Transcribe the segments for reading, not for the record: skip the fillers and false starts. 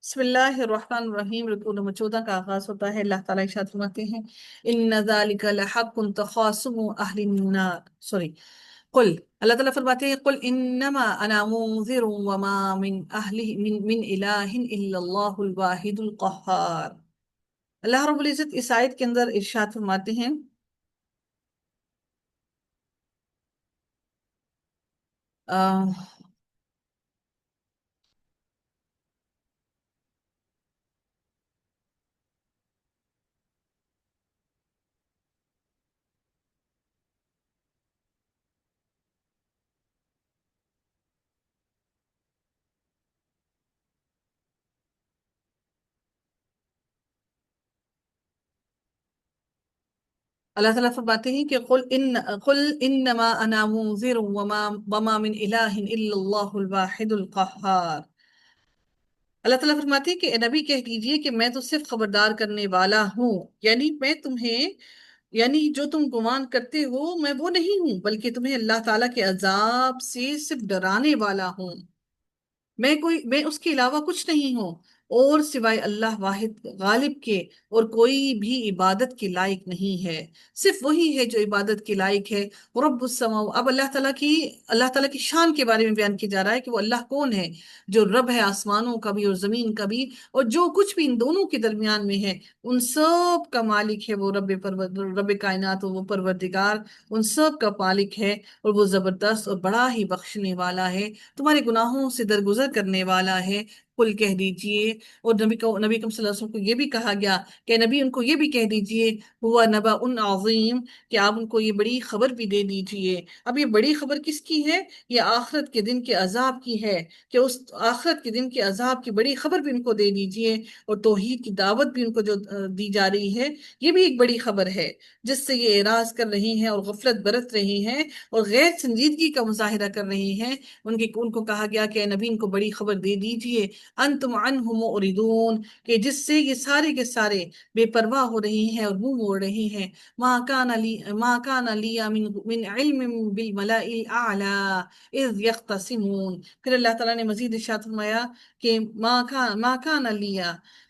بسم اللہ الرحمن الرحیم۔ رکوع نمبر 14 کا آغاز ہوتا ہے۔ اللہ تعالیٰ ارشاد فرماتے ہیں ان ذالک لحق تخاصم اہل النار سوری قل اللہ تعالیٰ فرماتے ہیں قل انما انا منذر وما من اہل من الہ الا اللہ الواحد القہار۔ اللہ رب العزت اس آیت کے اندر ارشاد فرماتے ہیں اللہ تعالیٰ فرماتے ہیں کہ قل انما انا منذر وما من الہ الا اللہ الواحد القہار۔ اللہ تعالیٰ فرماتے ہیں کہ اے نبی کہہ دیجئے کہ میں تو صرف خبردار کرنے والا ہوں، یعنی میں تمہیں جو تم گمان کرتے ہو میں وہ نہیں ہوں، بلکہ تمہیں اللہ تعالیٰ کے عذاب سے صرف ڈرانے والا ہوں۔ میں اس کے علاوہ کچھ نہیں ہوں، اور سوائے اللہ واحد غالب کے اور کوئی بھی عبادت کے لائق نہیں ہے، صرف وہی ہے جو عبادت کے لائق ہے۔ رب السماء، اب اللہ تعالیٰ کی شان کے بارے میں بیان کیا جا رہا ہے کہ وہ اللہ کون ہے، جو رب ہے آسمانوں کا بھی اور زمین کا بھی، اور جو کچھ بھی ان دونوں کے درمیان میں ہے، ان سب کا مالک ہے وہ رب کائنات، وہ پروردگار ان سب کا مالک ہے، اور وہ زبردست اور بڑا ہی بخشنے والا ہے، تمہارے گناہوں سے درگزر کرنے والا ہے۔ قل کہہ دیجئے، اور نبی کریم صلی اللہ علیہ وسلم کو یہ بھی کہا گیا کہ نبی ان کو یہ بھی کہہ دیجئے ہوا نبأ عظیم، کہ آپ ان کو یہ بڑی خبر بھی دے دیجئے۔ اب یہ بڑی خبر کس کی ہے؟ یہ آخرت کے دن کے عذاب کی ہے، کہ اس آخرت کے دن کے عذاب کی بڑی خبر بھی ان کو دے دیجئے، اور توحید کی دعوت بھی ان کو جو دی جا رہی ہے، یہ بھی ایک بڑی خبر ہے، جس سے یہ اعراض کر رہی ہیں اور غفلت برت رہی ہیں اور غیر سنجیدگی کا مظاہرہ کر رہی ہیں۔ ان کو کہا گیا کہ اے نبی ان کو بڑی خبر دے دیجئے انتم عنہ معرضون، کہ جس سے یہ سارے کے سارے بے پرواہ ہو رہی ہیں اور منہ موڑ رہی ہیں۔ ما کان لی من علم بالملأ الاعلی اذ یختصمون۔ پھر اللہ تعالیٰ نے مزید ارشاد فرمایا کہ ما کان لی،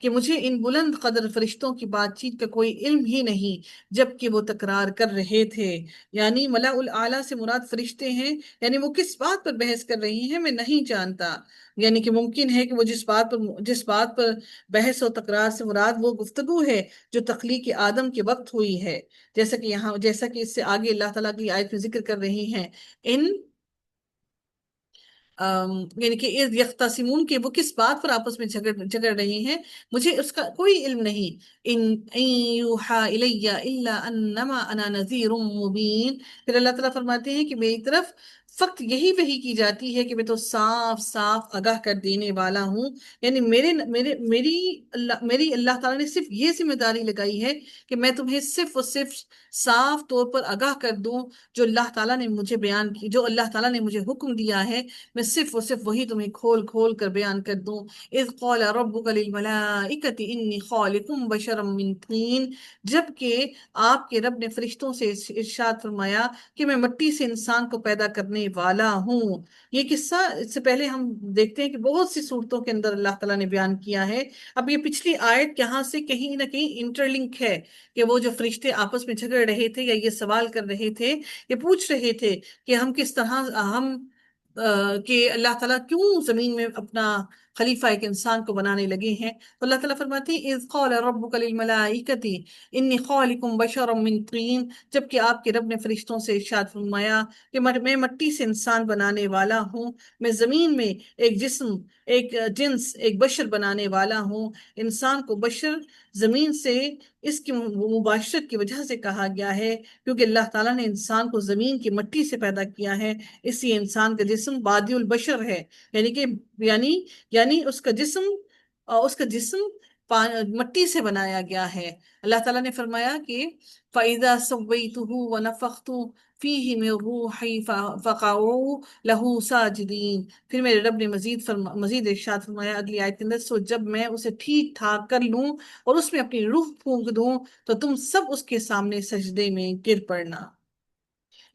کہ مجھے ان بلند قدر فرشتوں کی بات چیت کا کوئی علم ہی نہیں جبکہ وہ تکرار کر رہے تھے، یعنی ملأ الاعلی سے مراد فرشتے ہیں، یعنی وہ کس بات پر بحث کر رہی ہیں میں نہیں جانتا، یعنی کہ ممکن ہے کہ وہ جس بات پر بحث و تکرار سے مراد وہ گفتگو ہے جو تخلیق آدم کے وقت ہوئی ہے، جیسا کہ اس سے آگے اللہ تعالیٰ کی آیت میں ذکر کر رہی ہیں ان یعنی کہ اذ یختصمون، کہ وہ کس بات پر آپس میں جھگڑ رہی ہیں، مجھے اس کا کوئی علم نہیں۔ ان یوحا الی الا انما انا نذیر مبین۔ پھر اللہ تعالیٰ فرماتے ہیں کہ میری طرف فقط یہی وحی کی جاتی ہے کہ میں تو صاف صاف آگاہ کر دینے والا ہوں، یعنی میری اللہ تعالیٰ نے صرف یہ ذمہ داری لگائی ہے کہ میں تمہیں صرف اور صرف صاف طور پر آگاہ کر دوں، جو اللہ تعالیٰ نے مجھے حکم دیا ہے میں صرف اور صرف وہی تمہیں کھول کھول کر بیان کر دوں۔ اذ قال ربک للملائکۃ انی خالق بشرا من طین، جبکہ آپ کے رب نے فرشتوں سے ارشاد فرمایا کہ میں مٹی سے انسان کو پیدا کرنے والا ہوں۔ یہ قصہ اس سے پہلے ہم دیکھتے ہیں کہ بہت سی صورتوں کے اندر اللہ تعالیٰ نے بیان کیا ہے۔ اب یہ پچھلی آیت یہاں سے کہیں نہ کہیں انٹرلنک ہے، کہ وہ جو فرشتے آپس میں جھگڑ رہے تھے یا یہ سوال کر رہے تھے، یہ پوچھ رہے تھے کہ ہم کس طرح کہ اللہ تعالیٰ کیوں زمین میں اپنا خلیفہ ایک انسان کو بنانے لگے ہیں، تو اللہ تعالیٰ فرماتے ہیں اذ قال ربک للملائکۃ انی خالق بشرا من طین، جبکہ آپ کے رب نے فرشتوں سے ارشاد فرمایا کہ میں مٹی سے انسان بنانے والا ہوں، میں زمین میں ایک جسم، ایک جنس، ایک بشر بنانے والا ہوں۔ انسان کو بشر زمین سے اس کی مباشرت کی وجہ سے کہا گیا ہے، کیونکہ اللہ تعالیٰ نے انسان کو زمین کی مٹی سے پیدا کیا ہے، اس لیے انسان کا جسم بادی البشر ہے، یعنی کہ یعنی اس کا جسم مٹی سے بنایا گیا ہے۔ اللہ تعالیٰ نے فرمایا کہ فَإِذَا سَوَّيْتُهُ وَنَفَخْتُ فِيهِ مِن رُوحِي فَقَعُوا لَهُ سَاجِدِينَ۔ پھر میرے رب نے مزید ارشاد فرمایا اگلی آیت کے اندر، سو جب میں اسے ٹھیک ٹھاک کر لوں اور اس میں اپنی روح پھونک دوں تو تم سب اس کے سامنے سجدے میں گر پڑنا۔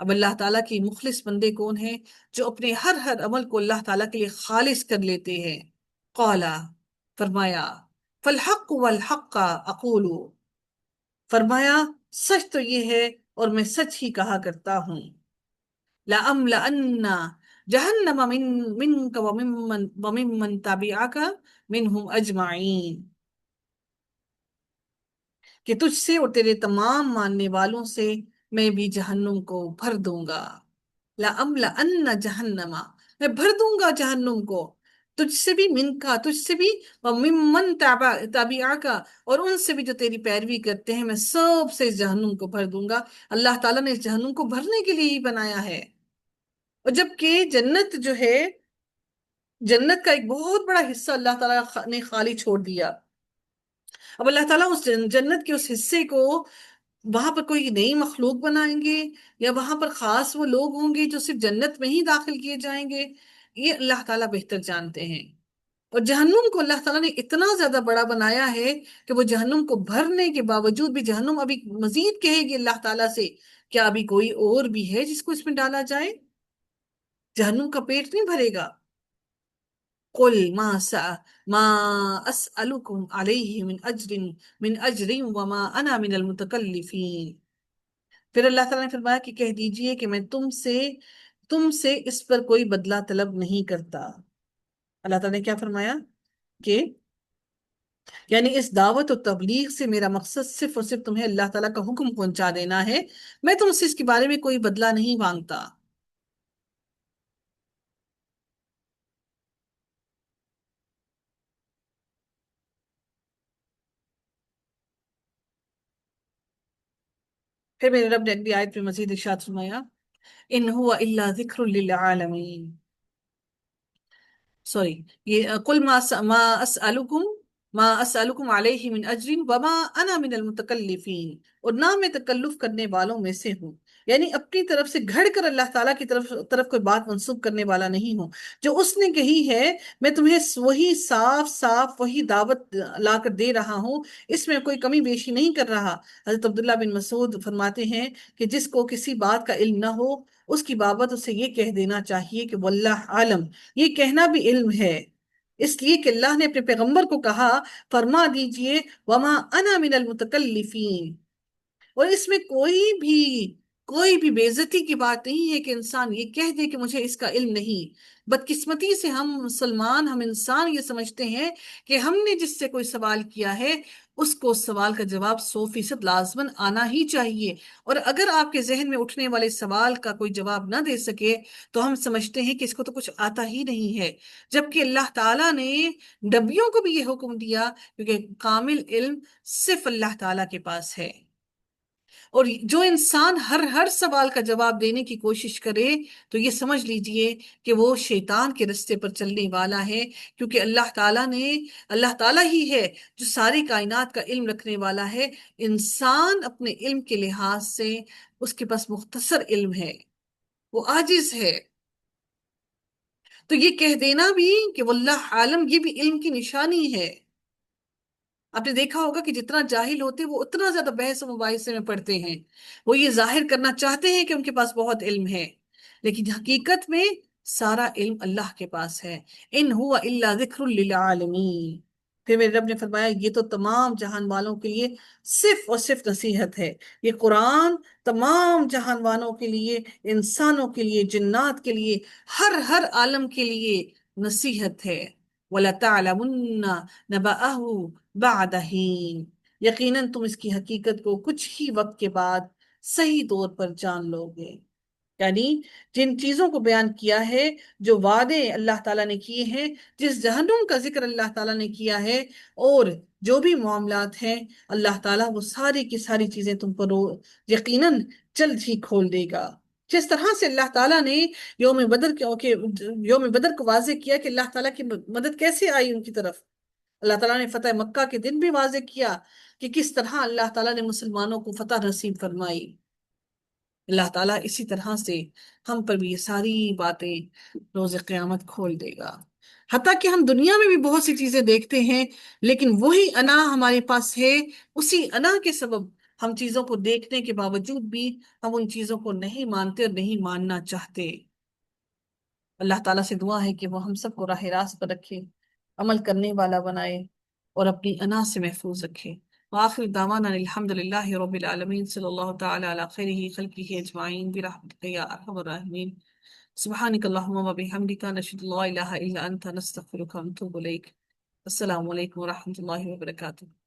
اب اللہ تعالیٰ کی مخلص بندے کون ہیں؟ جو اپنے ہر عمل کو اللہ تعالیٰ کے لیے خالص کر لیتے ہیں۔ قالا، فرمایا، فالحق والحق اقول، فرمایا سچ تو یہ ہے اور میں سچ ہی کہا کرتا ہوں۔ لَأَمْلَأَنَّ جَهَنَّمَ مِنْكَ وَمِمَّنْ تَبِعَكَ مِنْهُمْ أَجْمَعِينَ، کہ تجھ سے اور تیرے تمام ماننے والوں سے میں بھی جہنم کو بھر دوں گا۔ لَأَمْلَأَنَّ جَهَنَّمَ، میں بھر دوں گا جہنم کو، تجھ سے بھی، من کا تجھ سے بھی، وَمِمَّنْ تَبِعَكَ اور ان سے بھی جو تیری پیروی کرتے ہیں، میں سب سے اس جہنم کو بھر دوں گا۔ اللہ تعالیٰ نے اس جہنم کو بھرنے کے لیے ہی بنایا ہے۔ اور جبکہ جنت جو ہے، جنت کا ایک بہت بڑا حصہ اللہ تعالیٰ نے خالی چھوڑ دیا۔ اب اللہ تعالیٰ اس جنت کے اس حصے کو وہاں پر کوئی نئی مخلوق بنائیں گے، یا وہاں پر خاص وہ لوگ ہوں گے جو صرف جنت میں ہی داخل کیے جائیں گے، یہ اللہ تعالیٰ بہتر جانتے ہیں۔ اور جہنم کو اللہ تعالیٰ نے اتنا زیادہ بڑا بنایا ہے کہ وہ جہنم کو بھرنے کے باوجود بھی جہنم ابھی مزید کہے گی اللہ تعالیٰ سے، کیا ابھی کوئی اور بھی ہے جس کو اس میں ڈالا جائے؟ جہنم کا پیٹ نہیں بھرے گا۔ قل ما اسألكم عليه من اجر وما انا من المتکلفین۔ پھر اللہ تعالیٰ نے فرمایا کہ کہہ دیجئے کہ میں تم سے اس پر کوئی بدلہ طلب نہیں کرتا۔ اللہ تعالیٰ نے کیا فرمایا کہ یعنی اس دعوت و تبلیغ سے میرا مقصد صرف اور صرف تمہیں اللہ تعالیٰ کا حکم پہنچا دینا ہے، میں تم سے اس کے بارے میں کوئی بدلہ نہیں مانگتا۔ پھر میرے رب نے اگلی آیت میں مزید ارشاد فرمایا، ان هو الا ذکر للعالمین، سوری، یہ قل ما اسألکم علیہ من اجر وما انا من المتکلفین، اور نہ میں تکلف کرنے والوں میں سے ہوں، یعنی اپنی طرف سے گھڑ کر اللہ تعالیٰ کی طرف کوئی بات منسوخ کرنے والا نہیں ہوں۔ جو اس نے کہی ہے میں تمہیں وہی صاف صاف وہی دعوت لا کر دے رہا ہوں، اس میں کوئی کمی بیشی نہیں کر رہا۔ حضرت عبداللہ بن مسعود فرماتے ہیں کہ جس کو کسی بات کا علم نہ ہو، اس کی بابت اسے یہ کہہ دینا چاہیے کہ واللہ عالم، یہ کہنا بھی علم ہے، اس لیے کہ اللہ نے اپنے پیغمبر کو کہا، فرما دیجئے وما انا من المتکلفین، اور اس میں کوئی بھی بے عزتی کی بات نہیں ہے کہ انسان یہ کہہ دے کہ مجھے اس کا علم نہیں۔ بدقسمتی سے ہم مسلمان، ہم انسان یہ سمجھتے ہیں کہ ہم نے جس سے کوئی سوال کیا ہے اس کو اس سوال کا جواب 100% لازماً آنا ہی چاہیے، اور اگر آپ کے ذہن میں اٹھنے والے سوال کا کوئی جواب نہ دے سکے تو ہم سمجھتے ہیں کہ اس کو تو کچھ آتا ہی نہیں ہے، جبکہ اللہ تعالیٰ نے نبیوں کو بھی یہ حکم دیا، کیونکہ کامل علم صرف اللہ تعالیٰ کے پاس ہے۔ اور جو انسان ہر سوال کا جواب دینے کی کوشش کرے تو یہ سمجھ لیجئے کہ وہ شیطان کے رستے پر چلنے والا ہے، کیونکہ اللہ تعالیٰ ہی ہے جو ساری کائنات کا علم رکھنے والا ہے۔ انسان اپنے علم کے لحاظ سے اس کے پاس مختصر علم ہے، وہ عاجز ہے۔ تو یہ کہہ دینا بھی کہ واللہ عالم، یہ بھی علم کی نشانی ہے۔ آپ نے دیکھا ہوگا کہ جتنا جاہل ہوتے وہ اتنا زیادہ بحث و مباحثے میں پڑھتے ہیں، وہ یہ ظاہر کرنا چاہتے ہیں کہ ان کے پاس بہت علم ہے، لیکن حقیقت میں سارا علم اللہ کے پاس ہے۔ ان هو الا ذکر للعالمین۔ پھر میرے رب نے فرمایا یہ تو تمام جہان والوں کے لیے صرف اور صرف نصیحت ہے، یہ قرآن تمام جہان والوں کے لیے، انسانوں کے لیے، جنات کے لیے، ہر عالم کے لیے نصیحت ہے۔ وَلَتَعْلَمُنَّ نَبَأَهُ بَعْدَ حِينٍ، یقیناً تم اس کی حقیقت کو کچھ ہی وقت کے بعد صحیح طور پر جان لو گے۔ یعنی جن چیزوں کو بیان کیا ہے، جو وعدے اللہ تعالیٰ نے کیے ہیں، جس جہنم کا ذکر اللہ تعالیٰ نے کیا ہے، اور جو بھی معاملات ہیں، اللہ تعالیٰ وہ ساری کی ساری چیزیں تم پر یقیناً جلد ہی کھول دے گا۔ جس طرح سے اللہ تعالیٰ نے یوم بدر کو واضح کیا کہ اللہ تعالیٰ کی مدد کیسے آئی ان کی طرف، اللہ تعالیٰ نے فتح مکہ کے دن بھی واضح کیا کہ کس طرح اللہ تعالیٰ نے مسلمانوں کو فتح نصیب فرمائی۔ اللہ تعالیٰ اسی طرح سے ہم پر بھی یہ ساری باتیں روز قیامت کھول دے گا۔ حتیٰ کہ ہم دنیا میں بھی بہت سی چیزیں دیکھتے ہیں، لیکن وہی انا ہمارے پاس ہے، اسی انا کے سبب ہم چیزوں کو دیکھنے کے باوجود بھی ہم ان چیزوں کو نہیں مانتے اور نہیں ماننا چاہتے۔ اللہ تعالیٰ سے دعا ہے کہ وہ ہم سب کو راہ راست پر رکھے، عمل کرنے والا بنائے، اور اپنی انا سے محفوظ رکھے۔ وآخر دعوانا الحمد للہ رب العالمین، صلی اللہ تعالی علی خیرہ خلقہ اجمعین برحمتک یا ارحم الراحمین۔ سبحانک اللہم و بحمدک، نشہد ان لا الہ الا انت، نستغفرک ونتوب الیک۔ السلام علیکم ورحمۃ اللہ وبرکاتہ۔